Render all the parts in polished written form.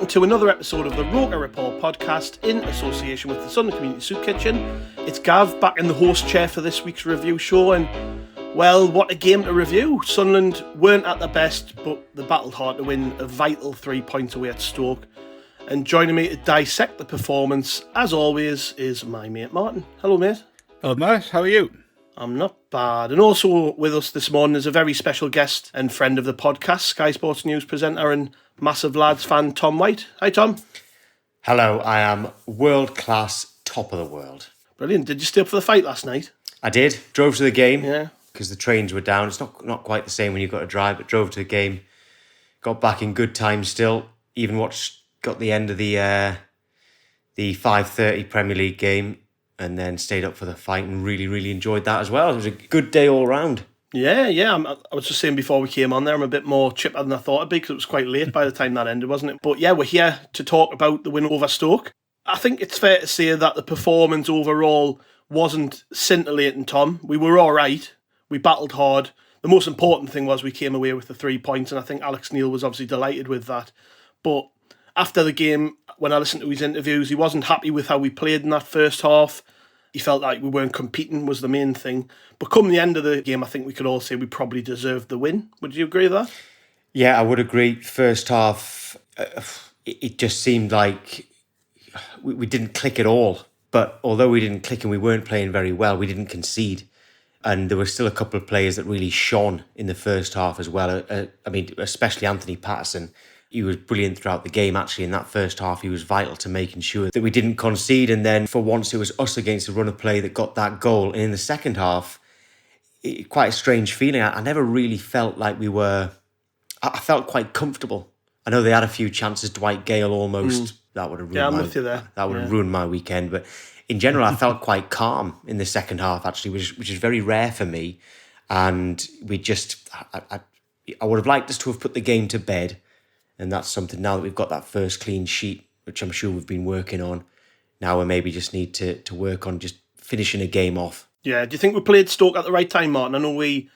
welcome to another episode of the ROKER RAPPORT podcast in association with the Sunderland Community Soup Kitchen. It's Gav back in the host chair for this week's review show, and well, what a game to review. Sunderland weren't at their best, but they battled hard to win a vital 3 points away at Stoke. And joining me to dissect the performance, as always, is my mate Martin. Hello, mate. Hello, mate. How are you? I'm not bad. And also with us this morning is a very special guest and friend of the podcast, Sky Sports News presenter and massive Lads fan, Tom White. Hi, Tom. Hello, I am world-class, top of the world. Brilliant. Did you stay up for the fight last night? I did. Drove to the game. Yeah. Because the trains were down. It's not quite the same when you've got to drive, but drove to the game. Got back in good time still. Even got the end of the 5:30 Premier League game, and then stayed up for the fight and really enjoyed that as well. It was a good day all round. Yeah. I was just saying before we came on there, I'm a bit more chipper than I thought I'd be because it was quite late by the time that ended, wasn't it? But yeah, we're here to talk about the win over Stoke. I think it's fair to say that the performance overall wasn't scintillating, Tom. We were all right. We battled hard. The most important thing was we came away with the 3 points, and I think Alex Neil was obviously delighted with that. But after the game, when I listened to his interviews, he wasn't happy with how we played in that first half. He felt like we weren't competing was the main thing. But come the end of the game, I think we could all say we probably deserved the win. Would you agree with that? Yeah, I would agree. First half, it just seemed like we didn't click at all. But although we didn't click and we weren't playing very well, we didn't concede. And there were still a couple of players that really shone in the first half as well. I mean, especially Anthony Patterson. He was brilliant throughout the game, actually. In that first half, he was vital to making sure that we didn't concede. And then for once, it was us against the run of play that got that goal. And in the second half, quite a strange feeling. I never really felt like we were... I felt quite comfortable. I know they had a few chances. Dwight Gale almost... That would have ruined I'm with you there. That would have ruined my weekend. But in general, I felt quite calm in the second half, actually, which is very rare for me. And we just... I would have liked us to have put the game to bed. And that's something now that we've got that first clean sheet, which I'm sure we've been working on. Now we maybe just need to work on just finishing a game off. Yeah. Do you think we played Stoke at the right time, Martin? I know we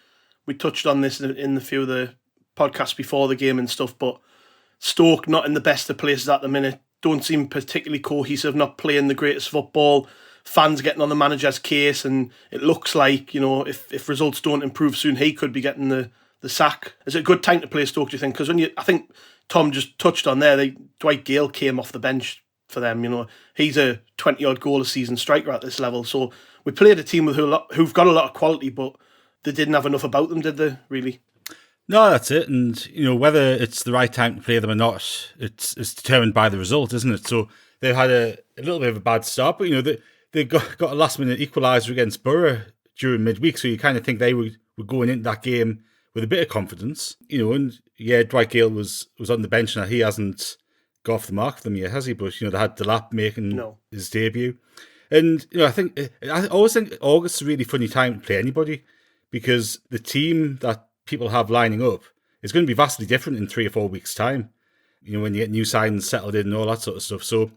touched on this in a few of the podcasts before the game and stuff, but Stoke not in the best of places at the minute. Don't seem particularly cohesive, not playing the greatest football. Fans getting on the manager's case, and it looks like, you know, if results don't improve soon, he could be getting the sack. Is it a good time to play Stoke, do you think? Because I think Tom just touched on there, Dwight Gale came off the bench for them. You know, he's a 20-odd goal a season striker at this level. So we played a team who've got a lot of quality, but they didn't have enough about them, did they, really? No, that's it. And, you know, whether it's the right time to play them or not, it's determined by the result, isn't it? So they've had a little bit of a bad start, but, you know, they got a last-minute equaliser against Borough during midweek, so you kind of think they were going into that game with a bit of confidence, you know. And yeah, Dwight Gale was on the bench now. He hasn't got off the mark for them yet, has he? But, you know, they had Delap making his debut. And, you know, I always think August's a really funny time to play anybody, because the team that people have lining up is going to be vastly different in 3 or 4 weeks' time, you know, when you get new signings settled in and all that sort of stuff. So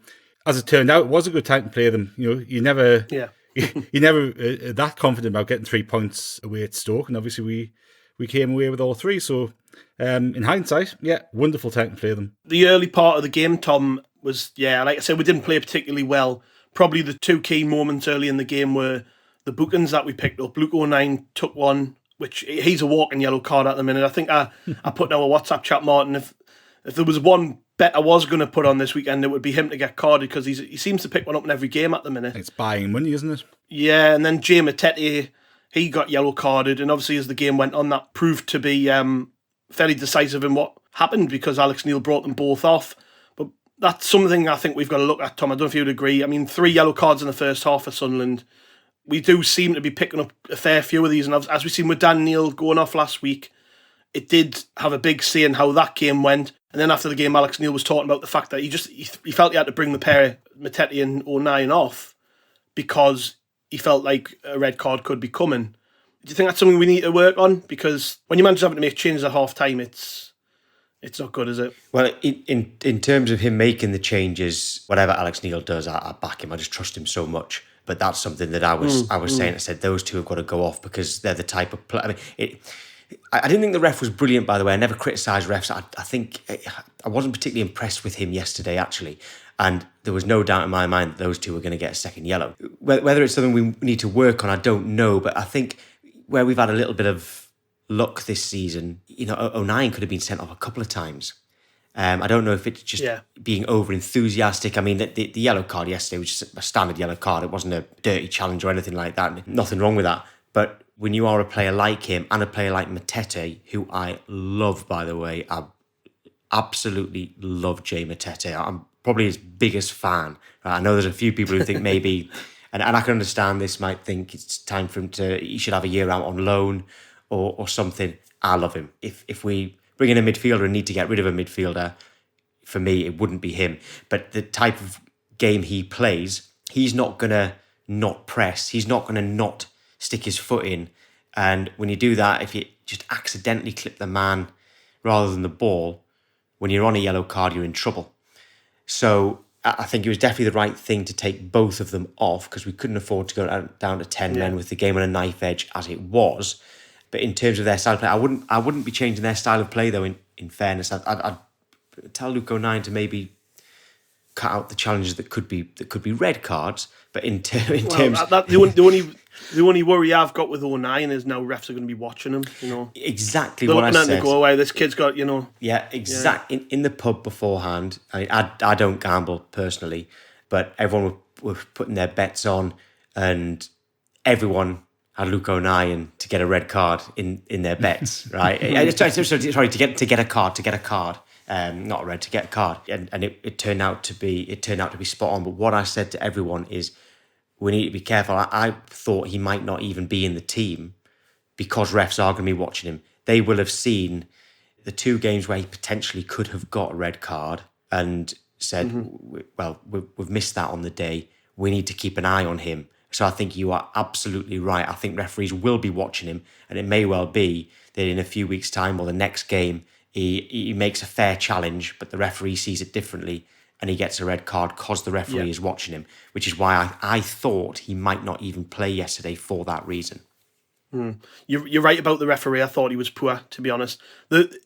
as it turned out, it was a good time to play them. You know, you never that confident about getting 3 points away at Stoke, and obviously we came away with all 3. So in hindsight, wonderful time to play them. The early part of the game, Tom, was, like I said, we didn't play particularly well. Probably the 2 key moments early in the game were the bookings that we picked up. Luke O'Nien took one, which he's a walking yellow card at the minute. I think I put in our WhatsApp chat, Martin, if there was one bet I was going to put on this weekend, it would be him to get carded, because he seems to pick one up in every game at the minute. It's buying money, isn't it? Yeah, and then Jay Matete, he got yellow carded, and obviously as the game went on, that proved to be fairly decisive in what happened, because Alex Neil brought them both off. But that's something I think we've got to look at, Tom. I don't know if you would agree. I mean, 3 yellow cards in the first half for Sunderland. We do seem to be picking up a fair few of these, and as we've seen with Dan Neil going off last week, it did have a big say in how that game went. And then after the game, Alex Neil was talking about the fact that he felt he had to bring the pair, Matete and O'Nien, off because he felt like a red card could be coming. Do you think that's something we need to work on? Because when your manager's having to make changes at half time, it's not good, is it? Well, in terms of him making the changes, whatever Alex Neil does, I back him. I just trust him so much. But that's something that I was saying. I said those two have got to go off, because they're the type of play. I mean, I didn't think the ref was brilliant, by the way. I never criticised refs. I think I wasn't particularly impressed with him yesterday, actually. And there was no doubt in my mind that those two were going to get a second yellow. Whether it's something we need to work on, I don't know. But I think where we've had a little bit of luck this season, O'Nien could have been sent off a couple of times. I don't know if it's just being over-enthusiastic. I mean, the yellow card yesterday was just a standard yellow card. It wasn't a dirty challenge or anything like that. Nothing wrong with that. But when you are a player like him and a player like Matete, who I love, by the way, I absolutely love Jay Matete. I'm probably his biggest fan. I know there's a few people who think maybe, and I can understand this, might think it's time for him he should have a year out on loan or something. I love him. If we bring in a midfielder and need to get rid of a midfielder, for me, it wouldn't be him. But the type of game he plays, he's not going to not press. He's not going to not stick his foot in. And when you do that, if you just accidentally clip the man rather than the ball, when you're on a yellow card, you're in trouble. So I think it was definitely the right thing to take both of them off, because we couldn't afford to go down to 10 men with the game on a knife edge as it was. But in terms of their style of play, I wouldn't be changing their style of play, though, in fairness. I'd tell Luke O'Nien to maybe cut out the challenges that could be red cards. But in terms... The only worry I've got with O'Nien is now refs are going to be watching him, Exactly They're what I looking said. at him go away, this kid's got, Yeah, exactly. Yeah. In the pub beforehand, I don't gamble personally, but everyone were putting their bets on, and everyone had Luke O'Nien to get a red card in their bets, right? Sorry, to get a card. Not a red, to get a card, and it turned out to be spot on. But what I said to everyone is, we need to be careful. I thought he might not even be in the team because refs are going to be watching him. They will have seen the two games where he potentially could have got a red card and said, well, we've missed that on the day. We need to keep an eye on him. So I think you are absolutely right. I think referees will be watching him, and it may well be that in a few weeks' time or the next game, he makes a fair challenge, but the referee sees it differently, and he gets a red card because the referee is watching him, which is why I thought he might not even play yesterday for that reason. You're right about the referee. I thought he was poor, to be honest. The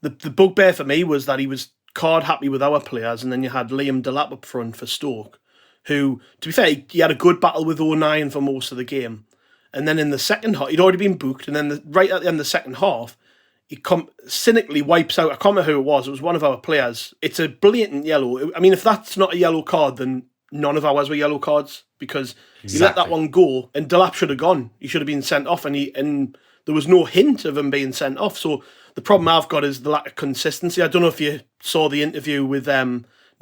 bugbear for me was that he was card happy with our players, and then you had Liam Delap up front for Stoke, who, to be fair, he had a good battle with O'Nien for most of the game. And then in the second half, he'd already been booked, and then right at the end of the second half, he cynically wipes out, I can't remember who it was one of our players. It's a blatant yellow. I mean, if that's not a yellow card, then none of ours were yellow cards, because he let that one go, and Delap should have gone. He should have been sent off, and there was no hint of him being sent off. So the problem I've got is the lack of consistency. I don't know if you saw the interview with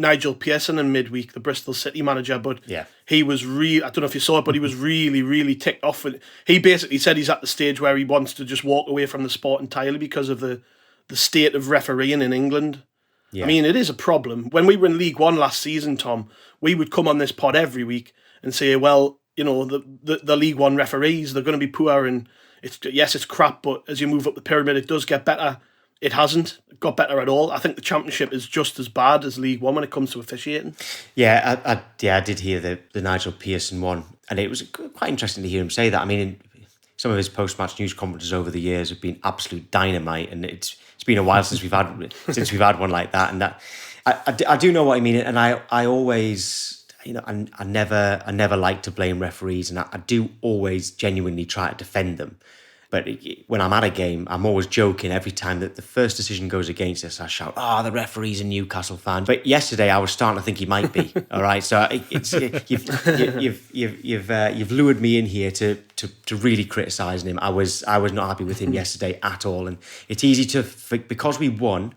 Nigel Pearson in midweek, the Bristol City manager, but he was I don't know if you saw it, but he was really, really ticked off. He basically said he's at the stage where he wants to just walk away from the sport entirely because of the state of refereeing in England. Yeah. I mean, it is a problem. When we were in League One last season, Tom, we would come on this pod every week and say, well, the League One referees, they're going to be poor, and it's crap, but as you move up the pyramid, it does get better. It hasn't got better at all. I think the Championship is just as bad as League One when it comes to officiating. Yeah, I did hear the Nigel Pearson one, and it was quite interesting to hear him say that. I mean, some of his post-match news conferences over the years have been absolute dynamite, and it's been a while since we've had one like that. And that I do know what I mean, and I always, I never like to blame referees, and I do always genuinely try to defend them. But when I'm at a game, I'm always joking. Every time that the first decision goes against us, I shout, the referee's a Newcastle fan. But yesterday, I was starting to think he might be. All right, so you've lured me in here to really criticising him. I was not happy with him yesterday at all. And it's easy because we won,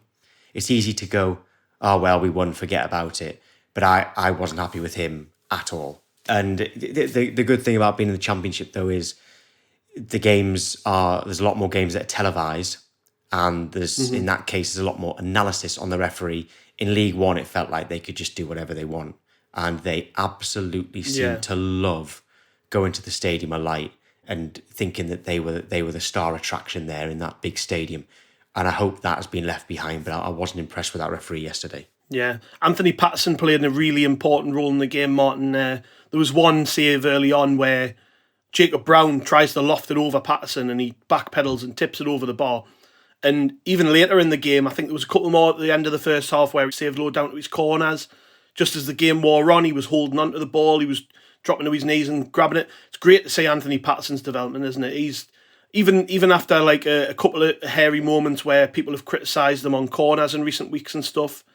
it's easy to go, oh, well, we won, forget about it. But I wasn't happy with him at all. And the good thing about being in the Championship, though, is there's a lot more games that are televised, and in that case, there's a lot more analysis on the referee. In League One, it felt like they could just do whatever they want, and they absolutely seemed to love going to the Stadium of Light and thinking that they were the star attraction there in that big stadium. And I hope that has been left behind, but I wasn't impressed with that referee yesterday. Yeah, Anthony Patterson played a really important role in the game, Martin. There was one save early on where Jacob Brown tries to loft it over Patterson and he backpedals and tips it over the bar. And even later in the game, I think there was a couple more at the end of the first half where he saved low down to his corners. Just as the game wore on, he was holding onto the ball, he was dropping to his knees and grabbing it. It's great to see Anthony Patterson's development, isn't it? He's even after like a couple of hairy moments where people have criticised him on corners in recent weeks and stuff,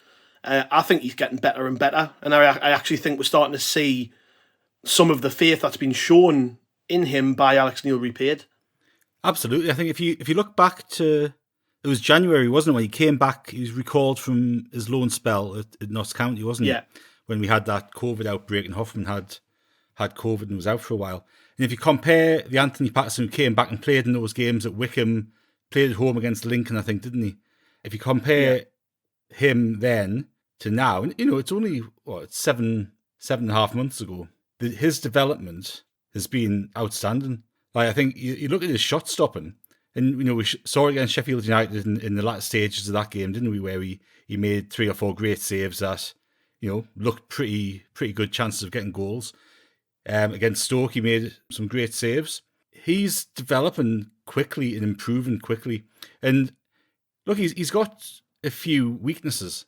I think he's getting better and better. And I actually think we're starting to see some of the faith that's been shown in him by Alex Neil repaid. Absolutely. I think if you look back to, it was January, wasn't it, when he came back, he was recalled from his loan spell at Notts County, wasn't Yeah. it? When we had that COVID outbreak and Hoffman had COVID and was out for a while. And if you compare the Anthony Patterson who came back and played in those games at Wickham, played at home against Lincoln, I think, didn't he? If you compare him then to now, and it's only, it's 7.5 months ago, his development has been outstanding. Like, I think you look at his shot stopping, and we saw it against Sheffield United in the latter stages of that game, didn't we? Where he made 3 or 4 great saves that looked pretty good chances of getting goals. Against Stoke, he made some great saves. He's developing quickly and improving quickly, and look, he's got a few weaknesses.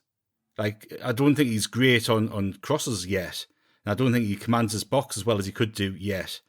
Like, I don't think he's great on crosses yet. And I don't think he commands his box as well as he could do yet.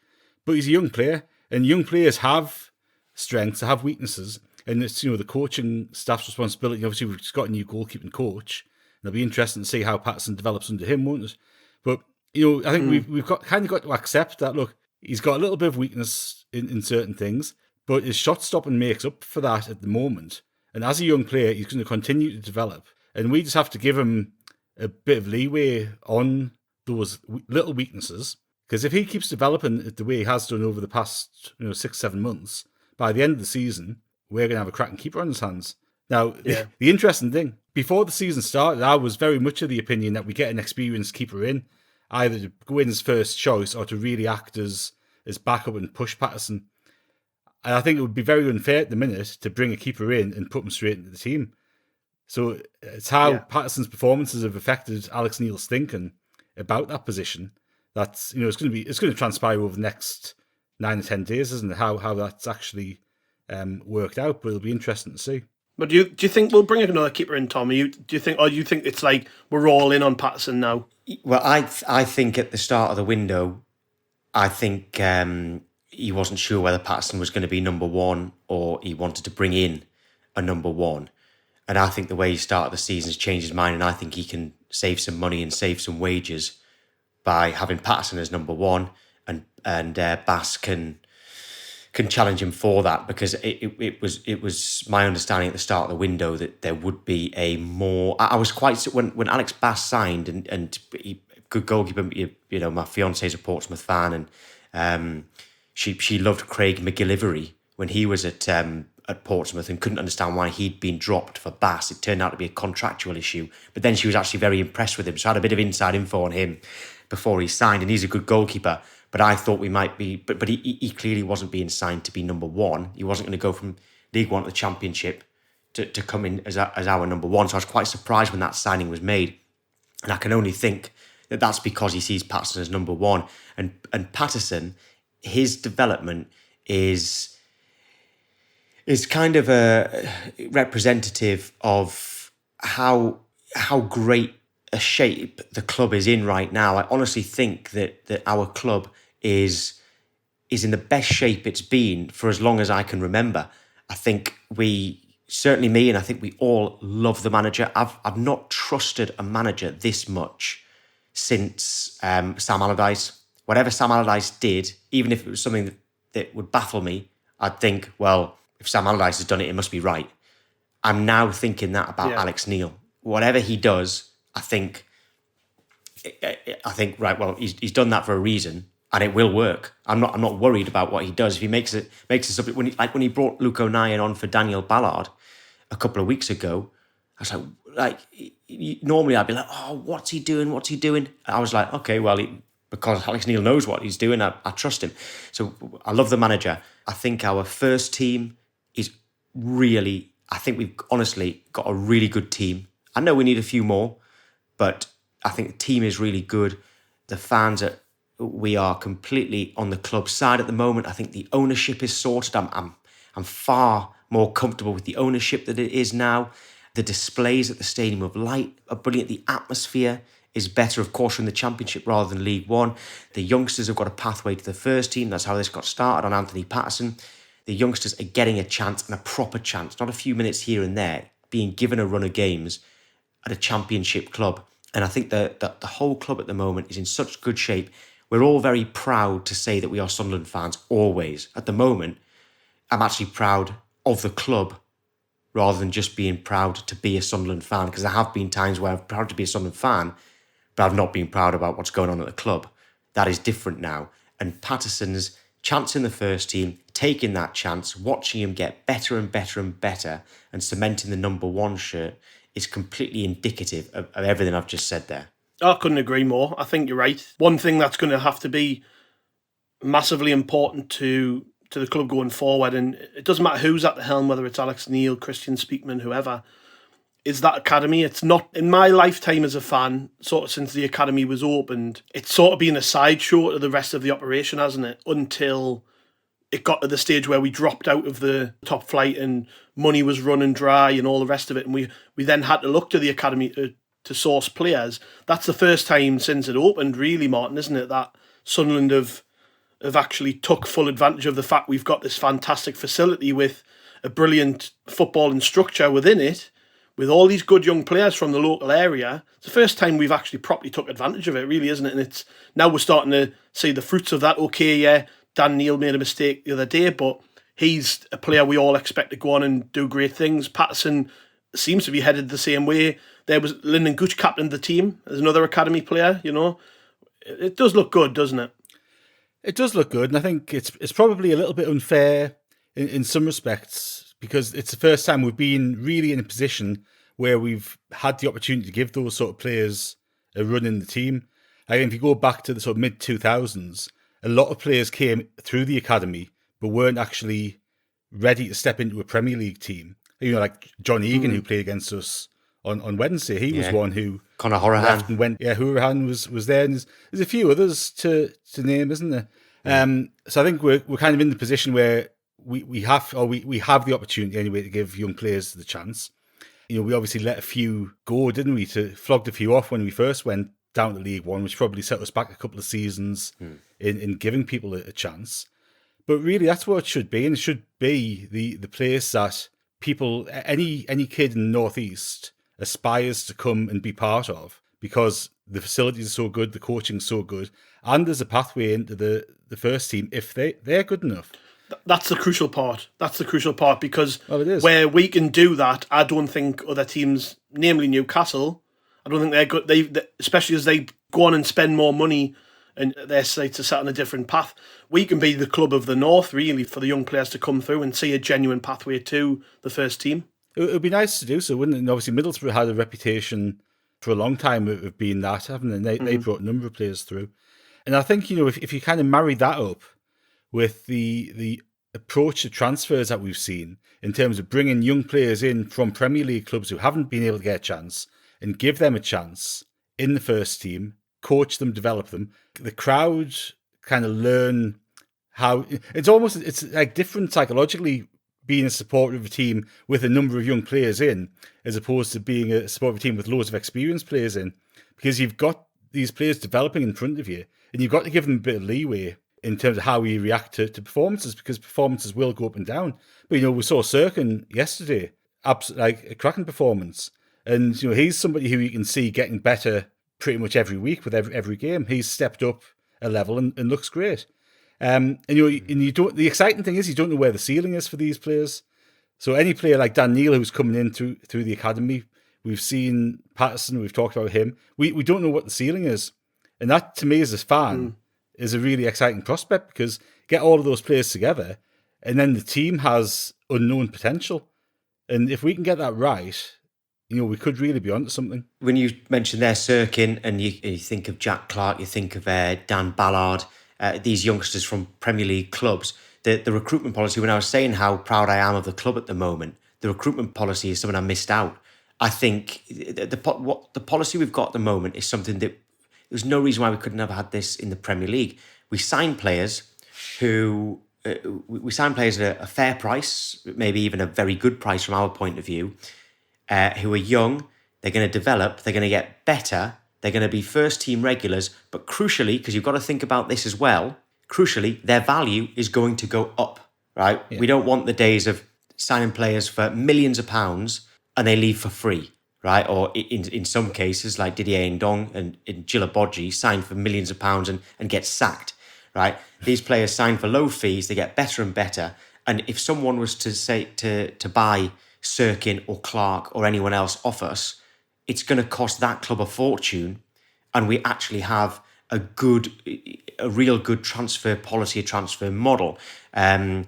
But he's a young player, and young players have strengths, they have weaknesses, and it's the coaching staff's responsibility. Obviously, we've just got a new goalkeeping coach, and it'll be interesting to see how Patterson develops under him, won't it? But I think we've got to accept that. Look, he's got a little bit of weakness in certain things, but his shot stopping makes up for that at the moment. And as a young player, he's going to continue to develop, and we just have to give him a bit of leeway on those little weaknesses, because if he keeps developing it the way he has done over the past 6-7 months, by the end of the season we're going to have a cracking keeper on his hands. Now, the interesting thing, before the season started, I was very much of the opinion that we get an experienced keeper in, either to go in as first choice or to really act as backup and push Patterson. And I think it would be very unfair at the minute to bring a keeper in and put him straight into the team. So it's how Patterson's performances have affected Alex Neil's thinking about that position. That's it's going to transpire over the next 9 or 10 days, isn't it? How that's actually worked out, but it'll be interesting to see. But do you think we'll bring another keeper in, Tom? Do you think it's like we're all in on Patterson now? Well, I think at the start of the window, I think he wasn't sure whether Patterson was going to be number one or he wanted to bring in a number one. And I think the way he started the season has changed his mind, and I think he can save some money and save some wages by having Patterson as number one, and Bass can challenge him for that, because it was my understanding at the start of the window that there would be a more. I was quite when Alex Bass signed and he, good goalkeeper. My fiance is a Portsmouth fan, and she loved Craig McGillivray when he was at Portsmouth and couldn't understand why he'd been dropped for Bass. It turned out to be a contractual issue, but then she was actually very impressed with him. So I had a bit of inside info on him before he signed, and he's a good goalkeeper. But I thought we might be, but he clearly wasn't being signed to be number one. He wasn't going to go from League One to the Championship to come in as our number one. So I was quite surprised when that signing was made, and I can only think that that's because he sees Patterson as number one, and Patterson, his development is kind of a representative of how great a shape the club is in right now. I honestly think that our club is in the best shape it's been for as long as I can remember. I think certainly me, and I think we all love the manager. I've not trusted a manager this much since Sam Allardyce. Whatever Sam Allardyce did, even if it was something that would baffle me, I'd think, well, if Sam Allardyce has done it, it must be right. I'm now thinking that about Alex Neil. Whatever he does, I think right. Well, he's done that for a reason, and it will work. I'm not worried about what he does. If he makes it something, when he brought Luke O'Nien on for Daniel Ballard a couple of weeks ago, I was like normally I'd be like, oh, what's he doing? What's he doing? I was like, okay, well, because Alex Neil knows what he's doing, I trust him. So I love the manager. I think our first team is really. I think we've honestly got a really good team. I know we need a few more, but I think the team is really good. The fans We are completely on the club side at the moment. I think the ownership is sorted. I'm far more comfortable with the ownership that it is now. The displays at the Stadium of Light are brilliant. The atmosphere is better, of course, in the Championship rather than League One. The youngsters have got a pathway to the first team. That's how this got started on Anthony Patterson. The youngsters are getting a chance, and a proper chance, not a few minutes here and there, being given a run of games at a Championship club. And I think that the whole club at the moment is in such good shape. We're all very proud to say that we are Sunderland fans, always. At the moment, I'm actually proud of the club rather than just being proud to be a Sunderland fan, because there have been times where I'm proud to be a Sunderland fan, but I've not been proud about what's going on at the club. That is different now. And Patterson's chance in the first team, taking that chance, watching him get better and better and better, and cementing the number one shirt is completely indicative of everything I've just said there. I couldn't agree more. I think you're right. One thing that's going to have to be massively important to the club going forward, and it doesn't matter who's at the helm, whether it's Alex Neil, Christian Speakman, whoever, is that academy. It's not, in my lifetime as a fan, sort of since the academy was opened, it's sort of been a sideshow to the rest of the operation, hasn't it? Until it got to the stage where we dropped out of the top flight and money was running dry and all the rest of it, and we then had to look to the academy to source players. That's the first time since it opened, really, Martin, isn't it, that Sunderland have actually took full advantage of the fact we've got this fantastic facility with a brilliant footballing structure within it, with all these good young players from the local area. It's the first time we've actually properly took advantage of it, really, isn't it? And it's now we're starting to see the fruits of that. Okay, yeah, Dan Neil made a mistake the other day, but he's a player we all expect to go on and do great things. Patterson seems to be headed the same way. There was Lynden Gooch captained the team as another academy player, you know. It does look good, doesn't it? It does look good, and I think it's probably a little bit unfair in some respects, because it's the first time we've been really in a position where we've had the opportunity to give those sort of players a run in the team. Like, if you go back to the sort of mid-2000s, a lot of players came through the academy but weren't actually ready to step into a Premier League team. You know, like John Egan, who played against us on Wednesday, he was one who Conor Horahan and went. Yeah, Horahan was there, and there's a few others to name, isn't there? So I think we're kind of in the position where we have the opportunity anyway to give young players the chance. You know, we obviously let a few go, didn't we? Flogged a few off when we first went down to League One, which probably set us back a couple of seasons in giving people a chance. But really, that's what it should be, and it should be the place that people, any kid in the Northeast, aspires to come and be part of, because the facilities are so good, the coaching's so good, and there's a pathway into the first team if they're good enough. That's the crucial part. Because it is. Where we can do that, I don't think other teams, namely Newcastle, I don't think they're good. They especially as they go on and spend more money and their sights are set on a different path. We can be the club of the North, really, for the young players to come through and see a genuine pathway to the first team. It would be nice to do so, wouldn't it? And obviously, Middlesbrough had a reputation for a long time of being that, haven't they? They brought a number of players through. And I think, you know, if you kind of marry that up with the approach to transfers that we've seen in terms of bringing young players in from Premier League clubs who haven't been able to get a chance and give them a chance in the first team, coach them, develop them, the crowd kind of learn how... It's like different psychologically being a supporter of a team with a number of young players in, as opposed to being a supporter of a team with loads of experienced players in, because you've got these players developing in front of you, and you've got to give them a bit of leeway in terms of how we react to performances, because performances will go up and down. But, you know, we saw Cirkin yesterday, like a cracking performance. And, you know, he's somebody who you can see getting better pretty much every week with every game. He's stepped up a level and looks great. And you don't. The exciting thing is you don't know where the ceiling is for these players. So any player like Dan Neil who's coming in through the academy, we've seen Patterson, we've talked about him. We don't know what the ceiling is, and that to me as a fan is a really exciting prospect, because get all of those players together, and then the team has unknown potential. And if we can get that right, you know, we could really be onto something. When you mentioned there Cirkin, and you think of Jack Clark, you think of Dan Ballard, these youngsters from Premier League clubs, the recruitment policy, when I was saying how proud I am of the club at the moment, the recruitment policy is something I missed out. I think the policy we've got at the moment is something that There's no reason why we couldn't have had this in the Premier League. We signed players who we signed players at a fair price, maybe even a very good price from our point of view, who are young. They're going to develop. They're going to get better. They're going to be first team regulars. But crucially, because you've got to think about this as well, crucially, their value is going to go up, right? Yeah. We don't want the days of signing players for millions of pounds and they leave for free, right? Or in some cases, like Didier Ndong and Djilabodji, signed for millions of pounds and get sacked, right? These players sign for low fees, they get better and better. And if someone was to say to buy Cirkin or Clark or anyone else off us, it's going to cost that club a fortune. And we actually have a real good transfer policy, a transfer model. Our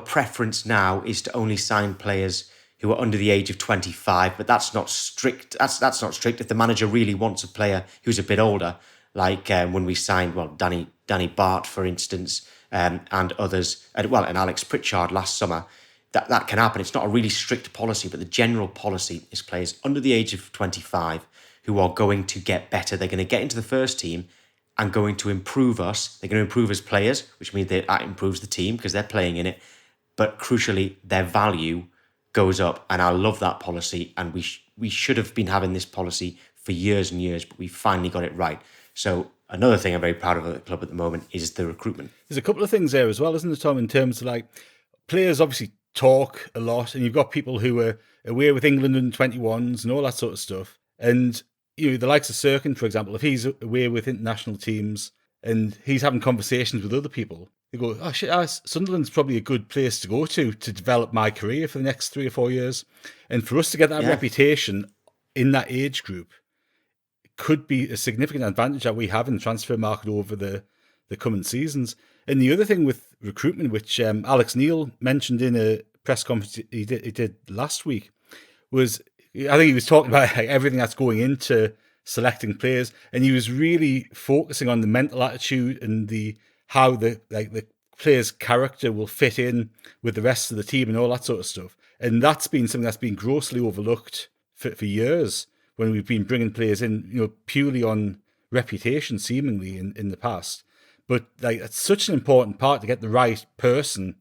preference now is to only sign players who are under the age of 25, but that's not strict. That's not strict. If the manager really wants a player who's a bit older, like when we signed, Danny Bart, for instance, and others, and Alex Pritchard last summer, that can happen. It's not a really strict policy, but the general policy is players under the age of 25 who are going to get better. They're going to get into the first team and going to improve us. They're going to improve as players, which means that improves the team because they're playing in it. But crucially, their value goes up. And I love that policy. And we should have been having this policy for years and years, but we finally got it right. So another thing I'm very proud of at the club at the moment is the recruitment. There's a couple of things there as well, isn't there, Tom, in terms of like players obviously talk a lot, and you've got people who are away with England and 21s and all that sort of stuff. And the likes of Cirkin, for example, if he's away with international teams and he's having conversations with other people, they go, oh shit, Sunderland's probably a good place to go to develop my career for the next 3 or 4 years. And for us to get that reputation in that age group could be a significant advantage that we have in the transfer market over the coming seasons. And the other thing with recruitment, which Alex Neil mentioned in a press conference he did last week, was I think he was talking about everything that's going into selecting players, and he was really focusing on the mental attitude and how the player's character will fit in with the rest of the team and all that sort of stuff. And that's been something that's been grossly overlooked for years when we've been bringing players in, purely on reputation, seemingly in the past. But it's such an important part to get the right person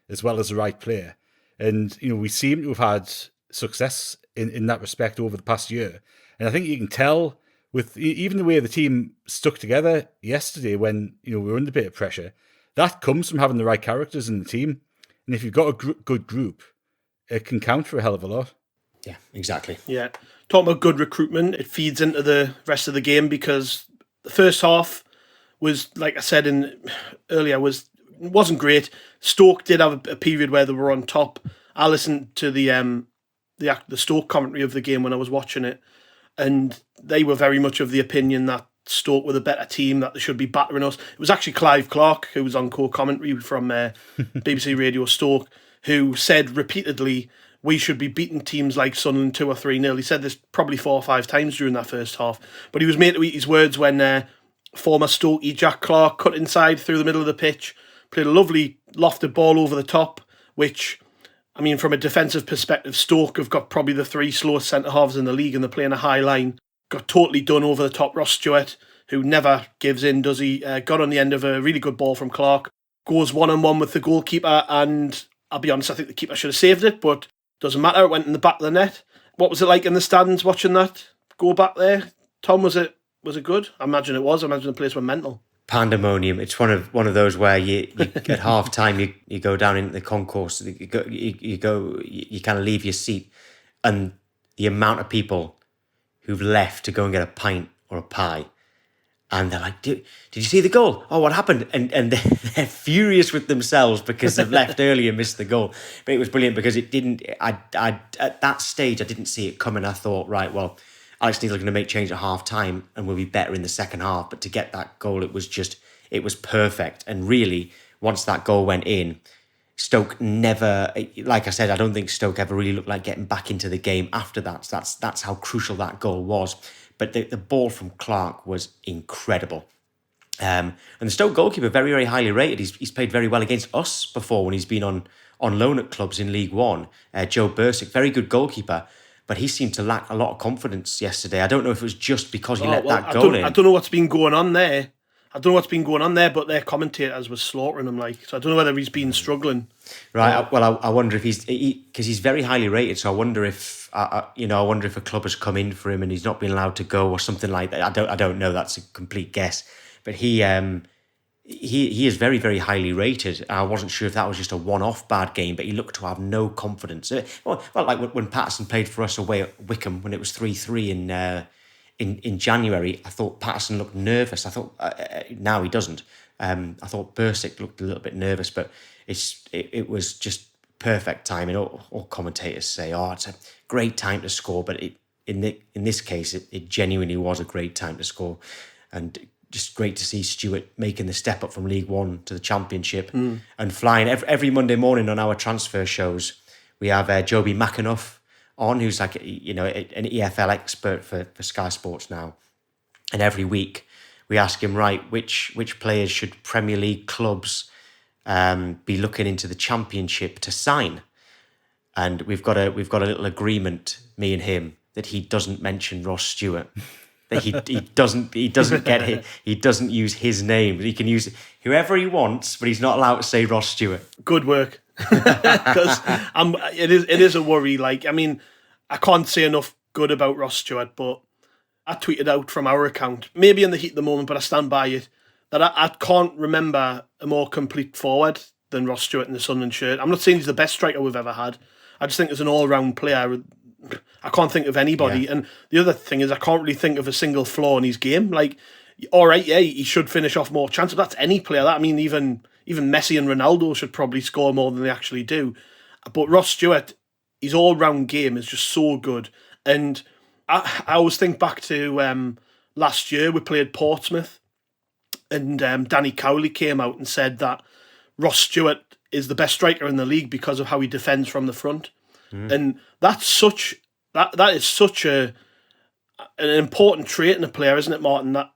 as well as the right player. And we seem to have had success in that respect over the past year. And I think you can tell with even the way the team stuck together yesterday when we were under a bit of pressure, that comes from having the right characters in the team. And if you've got a good group, it can count for a hell of a lot. Yeah, exactly. Yeah. Talking about good recruitment, it feeds into the rest of the game because the first half was, like I said earlier, wasn't great. Stoke did have a period where they were on top. I listened to the Stoke commentary of the game when I was watching it, and they were very much of the opinion that Stoke were the better team, that they should be battering us. It was actually Clive Clark, who was on co-commentary from BBC Radio Stoke, who said repeatedly we should be beating teams like Sunderland 2 or 3-0. He said this probably 4 or 5 times during that first half, but he was made to eat his words when former Stokey Jack Clark cut inside through the middle of the pitch, played a lovely lofted ball over the top, which, I mean, from a defensive perspective, Stoke have got probably the 3 slowest centre-halves in the league and they're playing a high line. Got totally done over the top. Ross Stewart, who never gives in, does he? Got on the end of a really good ball from Clark. Goes one-on-one with the goalkeeper, and I'll be honest, I think the keeper should have saved it, but doesn't matter. It went in the back of the net. What was it like in the stands watching that go back there? Tom, was it good? I imagine it was. I imagine the place went mental. Pandemonium. It's one of those where you at half time you go down into the concourse, you kind of leave your seat, and the amount of people who've left to go and get a pint or a pie, and they're like, did you see the goal? Oh, what happened? And they're furious with themselves because they've left early and missed the goal. But it was brilliant because it didn't. I at that stage I didn't see it coming. I thought, right, well, Alex Neil's going to make change at half time and we'll be better in the second half. But to get that goal, it was perfect. And really, once that goal went in, Stoke never, like I said, I don't think Stoke ever really looked like getting back into the game after that. So that's how crucial that goal was. But the ball from Clark was incredible. And the Stoke goalkeeper, very, very highly rated. He's played very well against us before when he's been on loan at clubs in League One. Joe Bursick, very good goalkeeper. but he seemed to lack a lot of confidence yesterday. I don't know if it was just because he let that goal in. I don't know what's been going on there. But their commentators were slaughtering him. So I don't know whether he's been struggling. Right. Well, I wonder if because he's very highly rated. So I wonder if I wonder if a club has come in for him and he's not been allowed to go or something like that. I don't know. That's a complete guess. But he is very, very highly rated. I wasn't sure if that was just a one-off bad game, but he looked to have no confidence. Well, like when Patterson played for us away at Wickham when it was 3-3 in January, I thought Patterson looked nervous. I thought now he doesn't. I thought Bursic looked a little bit nervous, but it was just perfect timing. All commentators say, it's a great time to score, but in this case, it genuinely was a great time to score, and just great to see Stewart making the step up from League One to the Championship and flying. Every Monday morning on our transfer shows, we have Joby McAnuff on, who's like, an EFL expert for Sky Sports now. And every week we ask him, right, which players should Premier League clubs be looking into the Championship to sign? And we've got a little agreement, me and him, that he doesn't mention Ross Stewart. That he doesn't get it. He doesn't use his name. He can use whoever he wants, but he's not allowed to say Ross Stewart. Good work, because it is a worry. I can't say enough good about Ross Stewart, but I tweeted out from our account, maybe in the heat of the moment, but I stand by it, that I can't remember a more complete forward than Ross Stewart in the Sunderland shirt. I'm not saying he's the best striker we've ever had. I just think as an all-round player, I can't think of anybody. Yeah. And the other thing is I can't really think of a single flaw in his game. All right, yeah, he should finish off more chances. That's any player. Even Messi and Ronaldo should probably score more than they actually do. But Ross Stewart, his all-round game is just so good. And I always think back to last year we played Portsmouth, and Danny Cowley came out and said that Ross Stewart is the best striker in the league because of how he defends from the front. And that's such an important trait in a player, isn't it, Martin? That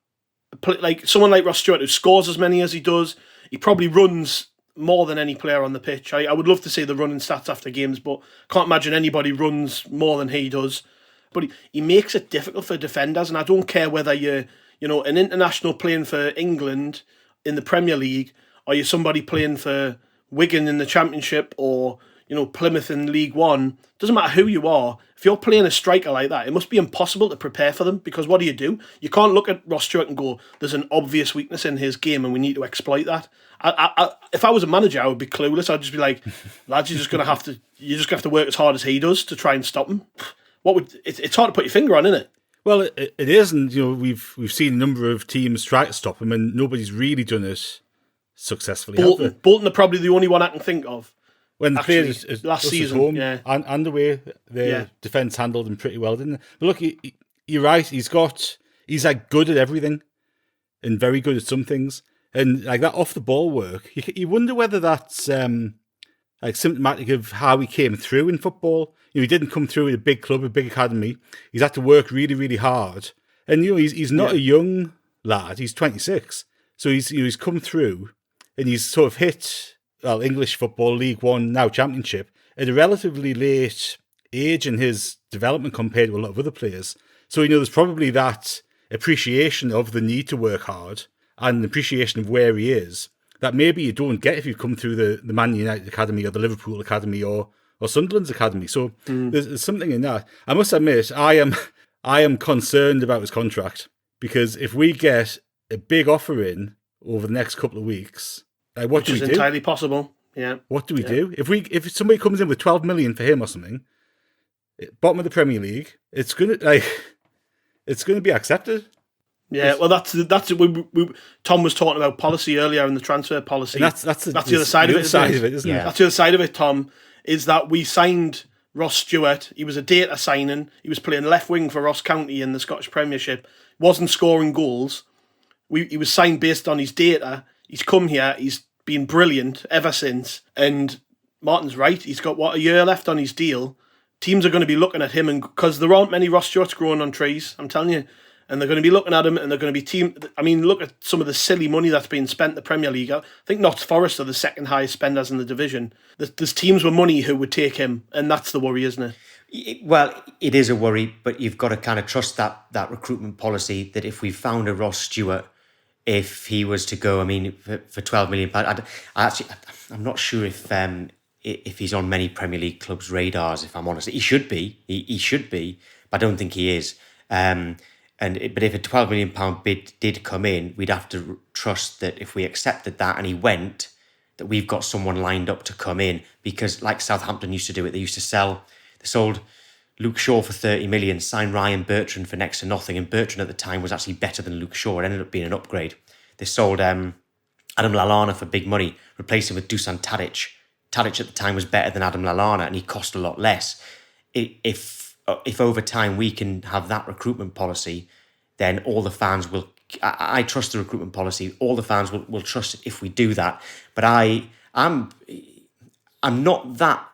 someone like Ross Stewart, who scores as many as he does, he probably runs more than any player on the pitch. I would love to see the running stats after games, but can't imagine anybody runs more than he does. But he makes it difficult for defenders, and I don't care whether you're an international playing for England in the Premier League, or you're somebody playing for Wigan in the Championship, or Plymouth in League One. Doesn't matter who you are. If you're playing a striker like that, it must be impossible to prepare for them, because what do? You can't look at Ross Stewart and go, there's an obvious weakness in his game and we need to exploit that. If I was a manager, I would be clueless. I'd just be like, lads, you're just gonna have to work as hard as he does to try and stop him. It's hard to put your finger on, isn't it? Well, it is, and we've seen a number of teams try to stop him, and nobody's really done it successfully. Bolton are probably the only one I can think of. When they played last season, home, yeah, and the way their defence handled him pretty well, didn't it? But look, you're right. He's good at everything, and very good at some things, and like that off the ball work. You wonder whether that's symptomatic of how he came through in football. He didn't come through with a big club, a big academy. He's had to work really, really hard, and he's not a young lad. He's 26, so he's come through, and he's sort of hit. Well, English football, League One, now Championship, at a relatively late age in his development compared to a lot of other players. So, there's probably that appreciation of the need to work hard and appreciation of where he is that maybe you don't get if you come through the Man United Academy or the Liverpool Academy or Sunderland's Academy. So there's something in that. I must admit, I am concerned about his contract, because if we get a big offer in over the next couple of weeks, what do we do? Which is entirely possible. Yeah. What do we do if somebody comes in with 12 million for him or something, bottom of the Premier League? It's gonna be accepted. Yeah. Well, that's Tom was talking about policy earlier in the transfer policy. And that's the other side of it, isn't it? That's the other side of it, Tom. Is that we signed Ross Stewart. He was a data signing. He was playing left wing for Ross County in the Scottish Premiership. Wasn't scoring goals. He was signed based on his data. He's come here, he's been brilliant ever since, and Martin's right, he's got, a year left on his deal. Teams are going to be looking at him, and because there aren't many Ross Stewarts growing on trees, I'm telling you, and they're going to be looking at him, and they're going to be look at some of the silly money that's being spent in the Premier League. I think Notts Forest are the second highest spenders in the division. There's teams with money who would take him, and that's the worry, isn't it? Well, it is a worry, but you've got to kind of trust that recruitment policy, that if we found a Ross Stewart, if he was to go, I mean, for £12 million, I'm not sure if he's on many Premier League clubs' radars, if I'm honest. He should be. He should be, but I don't think he is. But if a £12 million bid did come in, we'd have to trust that if we accepted that and he went, that we've got someone lined up to come in. Because like Southampton used to do it, they sold Luke Shaw for 30 million, signed Ryan Bertrand for next to nothing, and Bertrand at the time was actually better than Luke Shaw. It ended up being an upgrade. They sold Adam Lallana for big money, replaced him with Dusan Tadic. Tadic at the time was better than Adam Lallana, and he cost a lot less. If over time we can have that recruitment policy, then all the fans will. I trust the recruitment policy. All the fans will trust it if we do that. But I'm not that.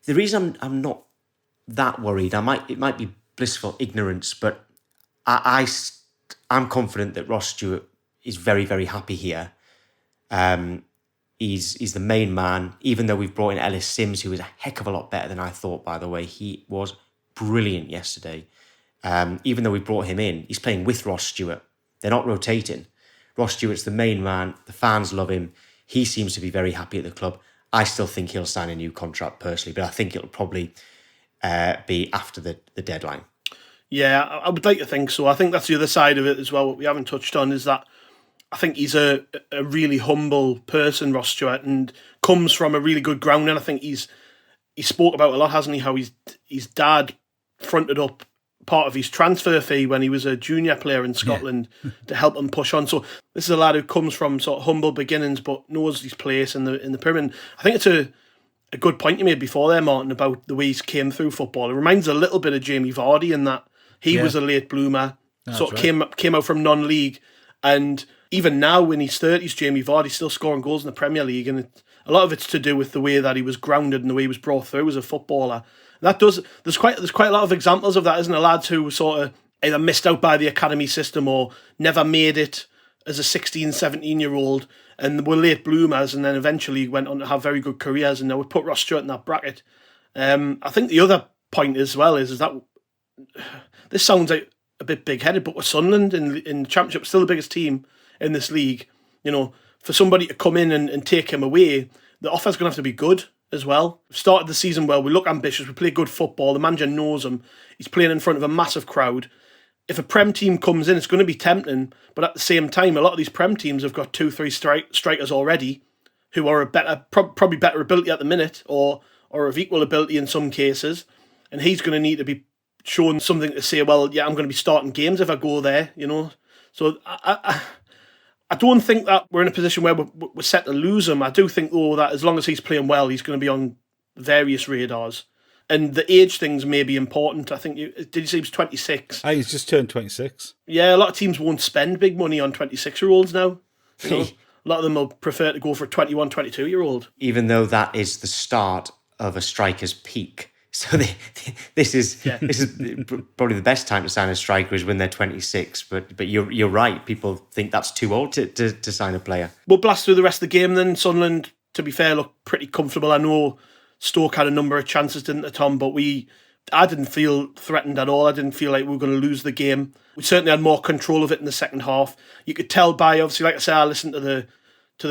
The reason I'm not that worried, it might be blissful ignorance, but I'm confident that Ross Stewart is very, very happy here. He's the main man, even though we've brought in Ellis Simms, who is a heck of a lot better than I thought, by the way. He was brilliant yesterday. Even though we brought him in, he's playing with Ross Stewart. They're not rotating. Ross Stewart's the main man. The fans love him. He seems to be very happy at the club. I still think he'll sign a new contract personally, but I think it'll probably be after the deadline. Yeah, I would like to think so. I think that's the other side of it as well. What we haven't touched on is that I think he's a really humble person, Ross Stewart, and comes from a really good ground. And I think he spoke about a lot, hasn't he, how his dad fronted up part of his transfer fee when he was a junior player in Scotland to help him push on. So this is a lad who comes from sort of humble beginnings but knows his place in the Premier. And I think it's a good point you made before there, Martin, about the way he came through football. It reminds a little bit of Jamie Vardy in that he was a late bloomer, sort of came out from non-league, and even now in his 30s, Jamie Vardy's still scoring goals in the Premier League, and a lot of it's to do with the way that he was grounded and the way he was brought through as a footballer. There's quite a lot of examples of that, isn't there? Lads who sort of either missed out by the academy system or never made it as a 16, 17-year-old and were late bloomers and then eventually went on to have very good careers, and I would put Ross Stewart in that bracket. I think the other point as well is that this sounds like a bit big-headed, but with Sunderland in the Championship, still the biggest team in this league, for somebody to come in and take him away, the offer's going to have to be good as well. We've started the season well, we look ambitious, we play good football, the manager knows him, he's playing in front of a massive crowd. If a Prem team comes in, it's going to be tempting, but at the same time, a lot of these Prem teams have got 2-3 strikers already who are probably better ability at the minute, or of equal ability in some cases, and he's going to need to be shown something to say, well, yeah, I'm going to be starting games if I go there, So I don't think that we're in a position where we're set to lose him. I do think, though, that as long as he's playing well, he's going to be on various radars. And the age things may be important. I think, did you say he was 26? He's just turned 26. Yeah, a lot of teams won't spend big money on 26-year-olds now. A lot of them will prefer to go for a 21, 22-year-old. Even though that is the start of a striker's peak. So this is probably the best time to sign a striker is when they're 26. But you're right. People think that's too old to sign a player. We'll blast through the rest of the game then. Sunderland, to be fair, looked pretty comfortable. I know Stoke had a number of chances, didn't they, Tom? But I didn't feel threatened at all. I didn't feel like we were going to lose the game. We certainly had more control of it in the second half. You could tell by, obviously, like I said, I listened to the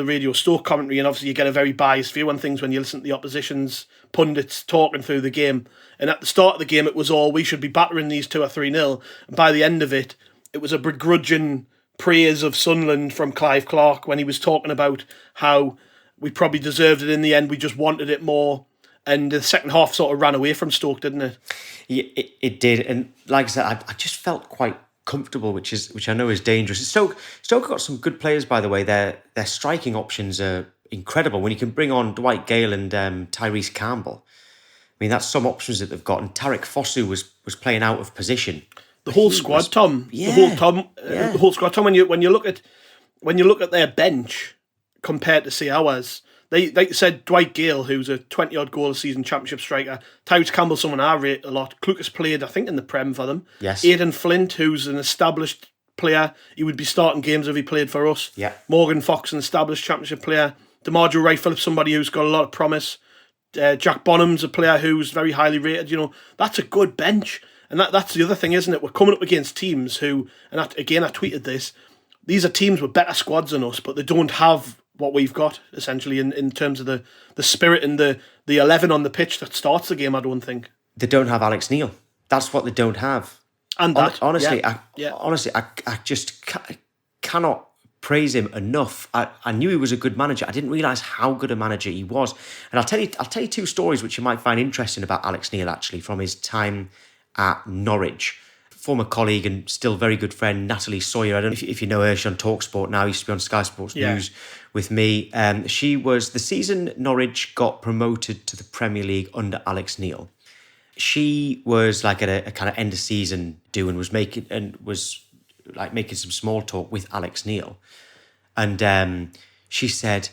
Radio Stoke commentary, and obviously you get a very biased view on things when you listen to the opposition's pundits talking through the game. And at the start of the game, it was all, we should be battering these 2 or 3-0. And by the end of it, it was a begrudging praise of Sunderland from Clive Clark when he was talking about how we probably deserved it in the end, we just wanted it more. And the second half sort of ran away from Stoke, didn't it? Yeah, it did. And like I said, I just felt quite comfortable, which I know is dangerous. Stoke got some good players, by the way. Their striking options are incredible. When you can bring on Dwight Gale and Tyrese Campbell, I mean, that's some options that they've got. And Tarek Fosu was playing out of position. The whole squad, Tom. Yeah, the whole squad, Tom. When you look at their bench compared to say ours. They said Dwight Gale, who's a 20-odd goal a season Championship striker. Tyrese Campbell, someone I rate a lot. Klukas played, I think, in the Prem for them. Yes. Aidan Flint, who's an established player. He would be starting games if he played for us. Yeah. Morgan Fox, an established Championship player. DeMarjo Wright-Phillips, somebody who's got a lot of promise. Jack Bonham's a player who's very highly rated. That's a good bench. And that's the other thing, isn't it? We're coming up against teams who, and I tweeted this, these are teams with better squads than us, but they don't have what we've got, essentially, in terms of the spirit and the 11 on the pitch that starts the game, I don't think. They don't have Alex Neil. That's what they don't have. And that. Honestly, I just cannot praise him enough. I knew he was a good manager. I didn't realise how good a manager he was. And I'll tell you two stories which you might find interesting about Alex Neil, actually, from his time at Norwich. Former colleague and still very good friend, Natalie Sawyer. I don't know if you know her, she's on TalkSport now, used to be on Sky Sports News with me. She was, the season Norwich got promoted to the Premier League under Alex Neil, she was like at a kind of end of season do and was making some small talk with Alex Neil. And she said,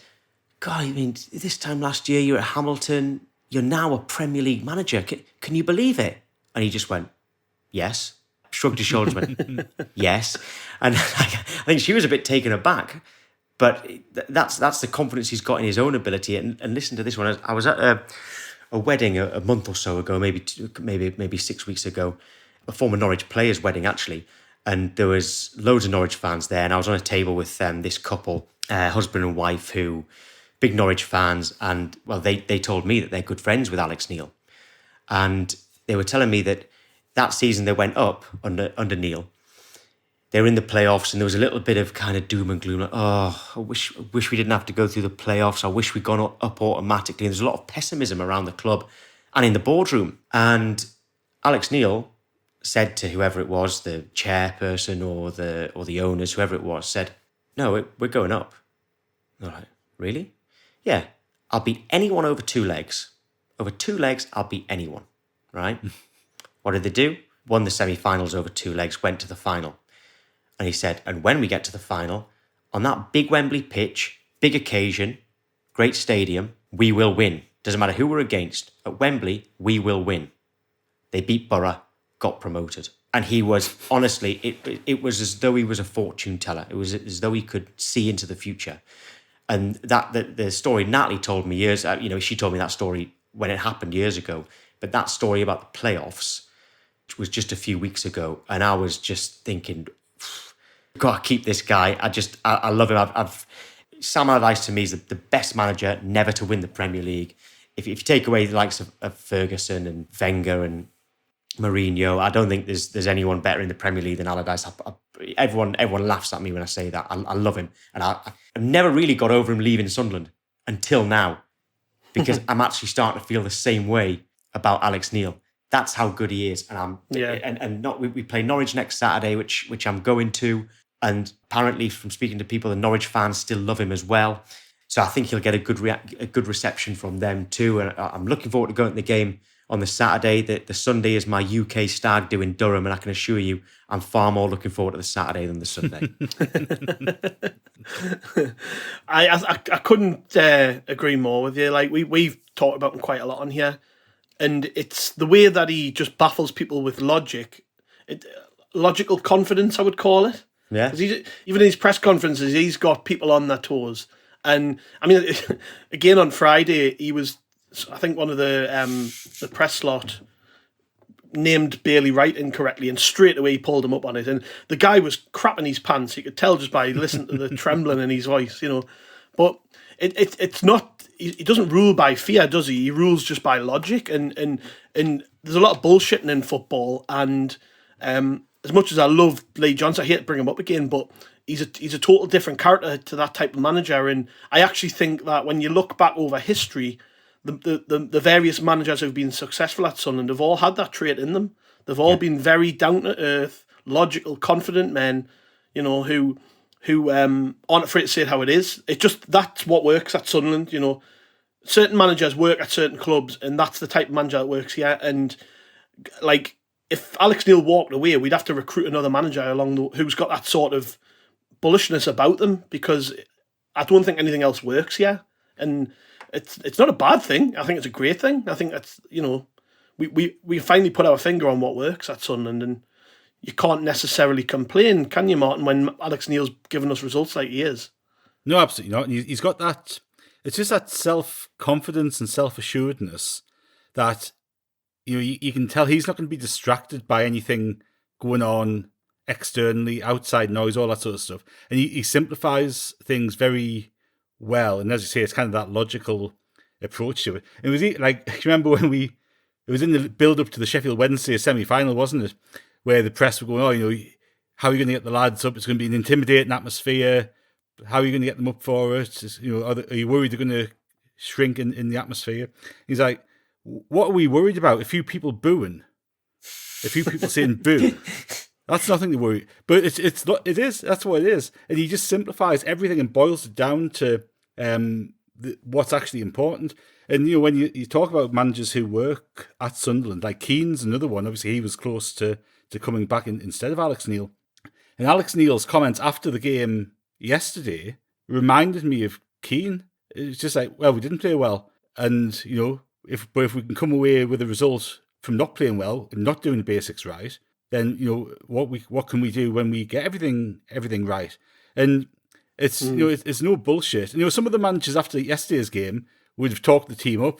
God, I mean, this time last year you were at Hamilton, you're now a Premier League manager. Can you believe it? And he just went, yes. Shrugged his shoulders, went, yes. And I think she was a bit taken aback. But that's the confidence he's got in his own ability. And listen to this one. I was at a wedding a month or so ago, maybe 6 weeks ago, a former Norwich player's wedding, actually. And there was loads of Norwich fans there. And I was on a table with this couple, husband and wife, who big Norwich fans. And, well, they told me that they're good friends with Alex Neil. And they were telling me that season they went up under Neil. They were in the playoffs and there was a little bit of kind of doom and gloom. Like, oh, I wish we didn't have to go through the playoffs. I wish we'd gone up automatically. And there's a lot of pessimism around the club and in the boardroom. And Alex Neil said to whoever it was, the chairperson or the owners, whoever it was, said, no, we're going up. They're like, really? Yeah, I'll beat anyone over 2 legs. Over 2 legs, I'll beat anyone, right? What did they do? Won the semi-finals over 2 legs, went to the final. And he said, and when we get to the final, on that big Wembley pitch, big occasion, great stadium, we will win. Doesn't matter who we're against. At Wembley, we will win. They beat Borough, got promoted. And he was, honestly, it was as though he was a fortune teller. It was as though he could see into the future. And the story Natalie told me she told me that story when it happened years ago. But that story about the playoffs, which was just a few weeks ago, and I was just thinking, got to keep this guy. I love him. Sam Allardyce to me is the best manager never to win the Premier League. If you take away the likes of Ferguson and Wenger and Mourinho, I don't think there's anyone better in the Premier League than Allardyce. Everyone laughs at me when I say that. I love him, and I've never really got over him leaving Sunderland until now, because I'm actually starting to feel the same way about Alex Neil. That's how good he is. We play Norwich next Saturday, which I'm going to. And apparently, from speaking to people, the Norwich fans still love him as well. So I think he'll get a good reception from them too. And I'm looking forward to going to the game on the Saturday. The Sunday is my UK stag do in Durham, and I can assure you, I'm far more looking forward to the Saturday than the Sunday. I couldn't agree more with you. Like we've talked about him quite a lot on here. And it's the way that he just baffles people with logical confidence, I would call it. Yeah. Even in his press conferences, he's got people on their toes. And I mean, again on Friday, he was, I think, one of the press slot named Bailey Wright incorrectly, and straight away he pulled him up on it. And the guy was crapping his pants. You could tell just by listening to the trembling in his voice, But it's not. He doesn't rule by fear, does he? He rules just by logic, and there's a lot of bullshitting in football. And as much as I love Lee Johnson, I hate to bring him up again, but he's a total different character to that type of manager. And I actually think that when you look back over history, the various managers who've been successful at Sunderland have all had that trait in them. They've all been very down to earth, logical, confident men, who aren't afraid to say it how it is. It's just that's what works at Sunderland. Certain managers work at certain clubs, and that's the type of manager that works here. And like, if Alex Neil walked away, we'd have to recruit another manager who's got that sort of bullishness about them, because I don't think anything else works here. And it's not a bad thing. I think it's a great thing. I think that's we finally put our finger on what works at Sunderland, and you can't necessarily complain, can you, Martin, when Alex Neil's given us results like he is? No, absolutely not. He's got that it's just that self-confidence and self-assuredness that you can tell he's not going to be distracted by anything going on externally, outside noise, all that sort of stuff. And he simplifies things very well. And as you say, it's kind of that logical approach to it. It was like, you remember when it was in the build-up to the Sheffield Wednesday semi-final, wasn't it? Where the press were going, oh, how are you going to get the lads up? It's going to be an intimidating atmosphere. How are you going to get them up for it? Are you worried they're going to shrink in the atmosphere? He's like, what are we worried about? A few people booing, a few people saying boo. That's nothing to worry. But it is. That's what it is. And he just simplifies everything and boils it down to what's actually important. And when you talk about managers who work at Sunderland, like Keane's another one. Obviously, he was close to coming back instead of Alex Neil. And Alex Neil's comments after the game yesterday reminded me of Keane. It's just like, well, we didn't play well, and if we can come away with a result from not playing well and not doing the basics right, then what can we do when we get everything right? And it's it's no bullshit. And some of the managers after yesterday's game would have talked the team up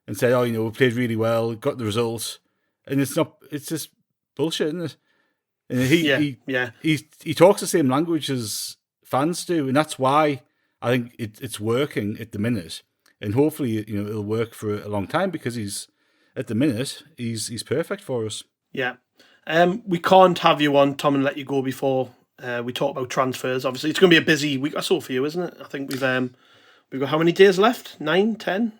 and said, we played really well, got the results, and it's not. It's just bullshit, isn't it? And he talks the same language as fans do, and that's why I think it's working at the minute, and hopefully it'll work for a long time, because he's perfect for us. Yeah. We can't have you on, Tom, and let you go before we talk about transfers. Obviously, it's going to be a busy week or so for you, isn't it? I think we've got how many days left? 9, 10?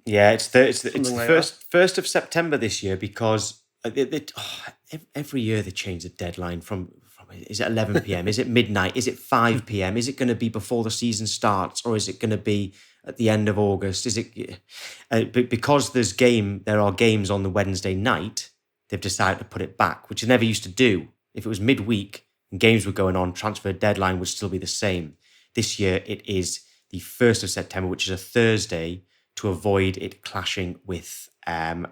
Yeah, it's the first of September this year, because every year they change the deadline from is it 11 p.m? Is it midnight? Is it 5 p.m? Is it going to be before the season starts, or is it going to be at the end of August? Is it because there are games on the Wednesday night? They've decided to put it back, which they never used to do. If it was midweek and games were going on, transfer deadline would still be the same. This year it is the 1st of September, which is a Thursday, to avoid it clashing with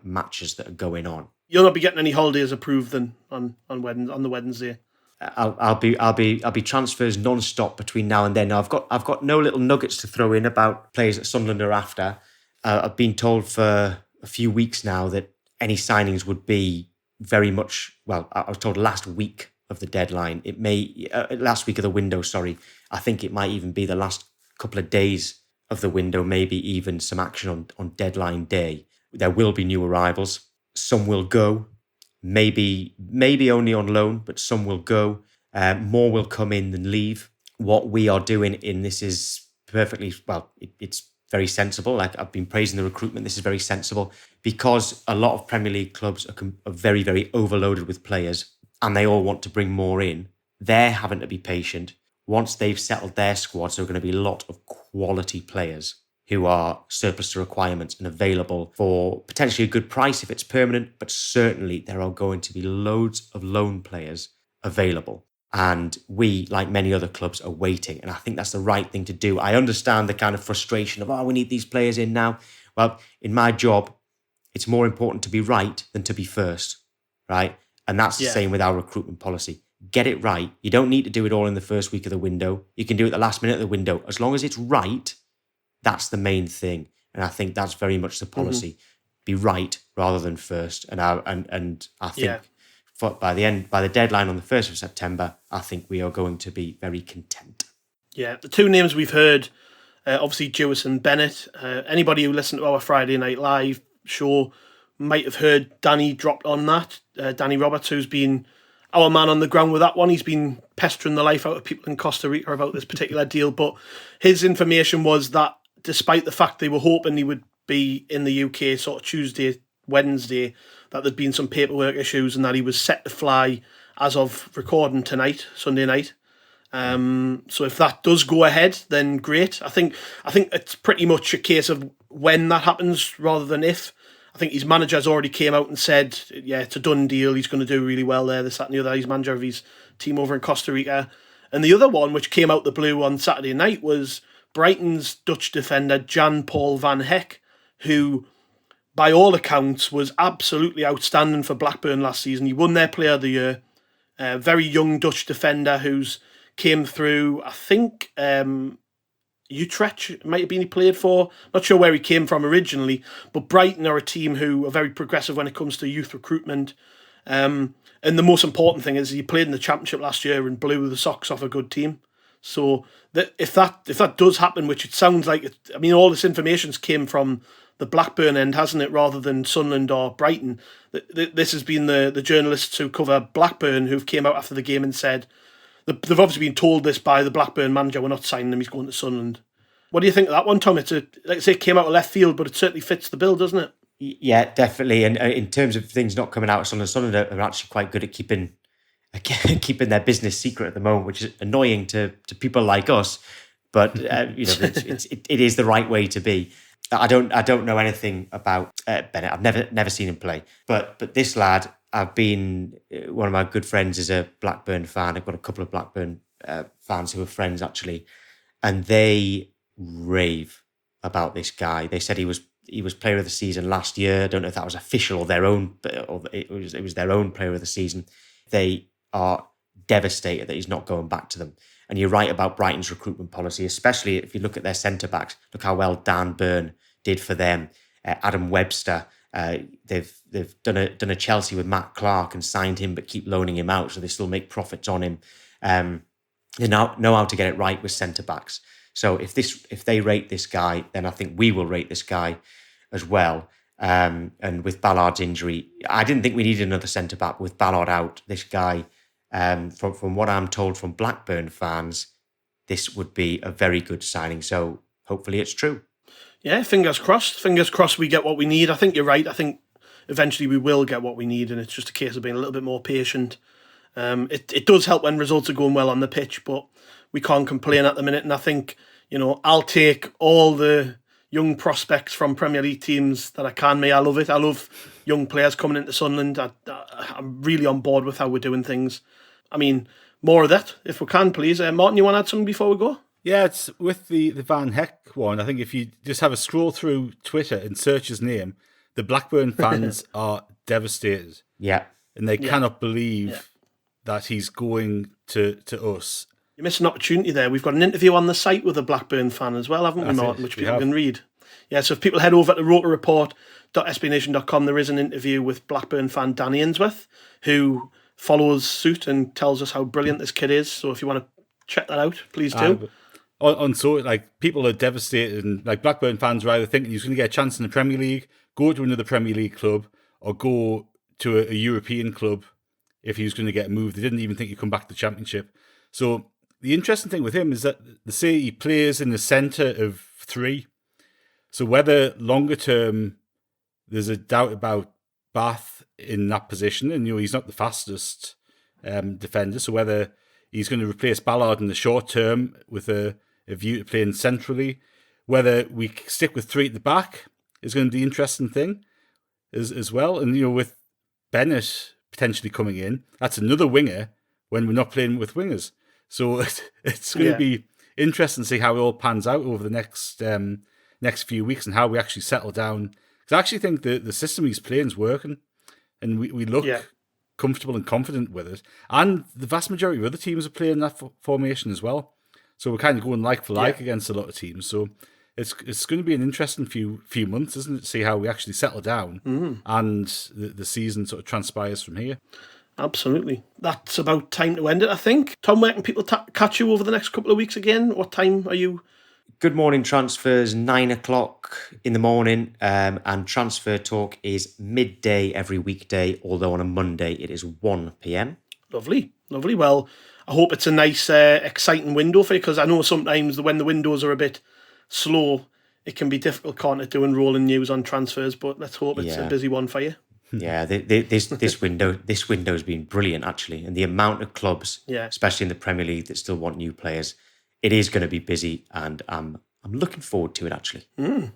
matches that are going on. You'll not be getting any holidays approved then on the Wednesday. I'll be transfers non-stop between now and then. Now, I've got no little nuggets to throw in about players that Sunderland are after. I've been told for a few weeks now that any signings would be very much, well, I was told last week of the deadline. It may last week of the window. Sorry, I think it might even be the last couple of days of the window. Maybe even some action on deadline day. There will be new arrivals. Some will go. Maybe only on loan, but some will go. More will come in than leave. What we are doing in this is perfectly, well, it's very sensible. Like, I've been praising the recruitment. This is very sensible, because a lot of Premier League clubs are very, very overloaded with players, and they all want to bring more in. They're having to be patient. Once they've settled their squads, there are going to be a lot of quality players who are surplus to requirements and available for potentially a good price if it's permanent, but certainly there are going to be loads of loan players available. And we, like many other clubs, are waiting. And I think that's the right thing to do. I understand the kind of frustration of, we need these players in now. Well, in my job, it's more important to be right than to be first, right? And that's the same with our recruitment policy. Get it right. You don't need to do it all in the first week of the window. You can do it the last minute of the window. As long as it's right, that's the main thing. And I think that's very much the policy. Mm-hmm. Be right rather than first. And I think by the deadline on the 1st of September, I think we are going to be very content. Yeah, the two names we've heard, obviously Jewis and Bennett. Anybody who listened to our Friday Night Live show might have heard Danny dropped on that. Danny Roberts, who's been our man on the ground with that one. He's been pestering the life out of people in Costa Rica about this particular deal. But his information was that despite the fact they were hoping he would be in the UK sort of Tuesday, Wednesday, that there'd been some paperwork issues and that he was set to fly as of recording tonight, Sunday night. So if that does go ahead, then great. I think it's pretty much a case of when that happens rather than if. I think his manager's already came out and said, it's a done deal. He's going to do really well there, this, that and the other. He's manager of his team over in Costa Rica. And the other one, which came out the blue on Saturday night, was Brighton's Dutch defender, Jan-Paul van Heck, who, by all accounts, was absolutely outstanding for Blackburn last season. He won their Player of the Year. Very young Dutch defender who's came through, I think, Utrecht, might have been he played for. Not sure where he came from originally, but Brighton are a team who are very progressive when it comes to youth recruitment. And the most important thing is he played in the Championship last year and blew the socks off a good team. So if that does happen, which it sounds like, all this information's came from the Blackburn end, hasn't it, rather than Sunderland or Brighton. This has been the journalists who cover Blackburn who've came out after the game and said, they've obviously been told this by the Blackburn manager, we're not signing him, he's going to Sunderland. What do you think of that one, Tom? Like I say, it came out of left field, but it certainly fits the bill, doesn't it? Yeah, definitely. And in terms of things not coming out of Sunderland are actually quite good at keeping their business secret at the moment, which is annoying to people like us. But it is the right way to be. I don't know anything about Bennett. I've never seen him play. But this lad, I've been, one of my good friends is a Blackburn fan. I've got a couple of Blackburn fans who are friends actually, and they rave about this guy. They said he was player of the season last year. I don't know if that was official or their own, or it was their own player of the season. They are devastated that he's not going back to them. And you're right about Brighton's recruitment policy, especially if you look at their centre backs. Look how well Dan Burn did for them. Adam Webster. They've done a Chelsea with Matt Clark and signed him, but keep loaning him out, so they still make profits on him. They know how to get it right with centre backs. So if they rate this guy, then I think we will rate this guy as well. And with Ballard's injury, I didn't think we needed another centre back. With Ballard out, this guy, from what I'm told from Blackburn fans, this would be a very good signing. So hopefully it's true. Yeah, fingers crossed. Fingers crossed we get what we need. I think you're right. I think eventually we will get what we need, and it's just a case of being a little bit more patient. It does help when results are going well on the pitch, but we can't complain at the minute. And I think, I'll take all the young prospects from Premier League teams that I can. I love it. I love young players coming into Sunderland. I'm really on board with how we're doing things. More of that, if we can, please. Martin, you want to add something before we go? Yeah, it's with the Van Heck one. I think if you just have a scroll through Twitter and search his name, the Blackburn fans are devastated. Yeah. And they cannot believe that he's going to us. You missed an opportunity there. We've got an interview on the site with a Blackburn fan as well, haven't we, Martin, which people can read. Yeah, so if people head over to ROKERRAPPORT.SBNation.com, there is an interview with Blackburn fan Danny Ainsworth, who follows suit and tells us how brilliant this kid is. So if you want to check that out, please do. People are devastated, and Blackburn fans are either thinking he's going to get a chance in the Premier League, go to another Premier League club, or go to a European club if he was going to get moved. They didn't even think he'd come back to the Championship. So the interesting thing with him is that they say he plays in the centre of three. So whether longer term there's a doubt about Bath in that position, and he's not the fastest defender, so whether he's going to replace Ballard in the short term with a view to playing centrally, whether we stick with three at the back is going to be the interesting thing as well. And with Bennett potentially coming in, that's another winger when we're not playing with wingers. So it's going to be interesting to see how it all pans out over the next few weeks and how we actually settle down. Because I actually think the system he's playing is working, and we look comfortable and confident with it. And the vast majority of other teams are playing that formation as well. So we're kind of going like for like against a lot of teams. So it's going to be an interesting few months, isn't it, to see how we actually settle down and the season sort of transpires from here. Absolutely. That's about time to end it, I think. Tom, where can people catch you over the next couple of weeks again? What time are you? Good Morning Transfers, 9:00 in the morning, and Transfer Talk is midday every weekday, although on a Monday it is 1 p.m. Lovely. Well, I hope it's a nice, exciting window for you, because I know sometimes when the windows are a bit slow, it can be difficult, can't it, doing rolling news on transfers, but let's hope it's a busy one for you. Yeah, this window's been brilliant, actually, and the amount of clubs, especially in the Premier League, that still want new players, it is going to be busy, and I'm looking forward to it, actually. And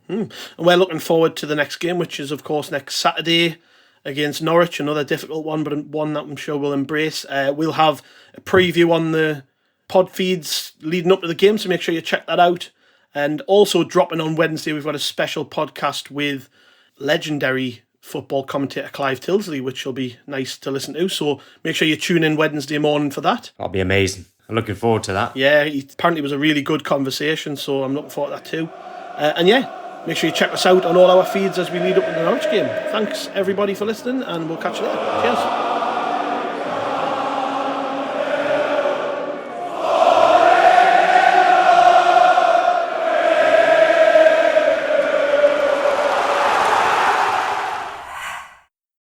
we're looking forward to the next game, which is, of course, next Saturday against Norwich, another difficult one, but one that I'm sure we'll embrace. We'll have a preview on the pod feeds leading up to the game, so make sure you check that out. And also dropping on Wednesday, we've got a special podcast with legendary football commentator Clive Tilsley, which will be nice to listen to. So make sure you tune in Wednesday morning for that. That'll be amazing. I'm looking forward to that. Yeah, apparently it was a really good conversation, so I'm looking forward to that too. And yeah, make sure you check us out on all our feeds as we lead up to the Norwich game. Thanks everybody for listening, and we'll catch you later. Cheers.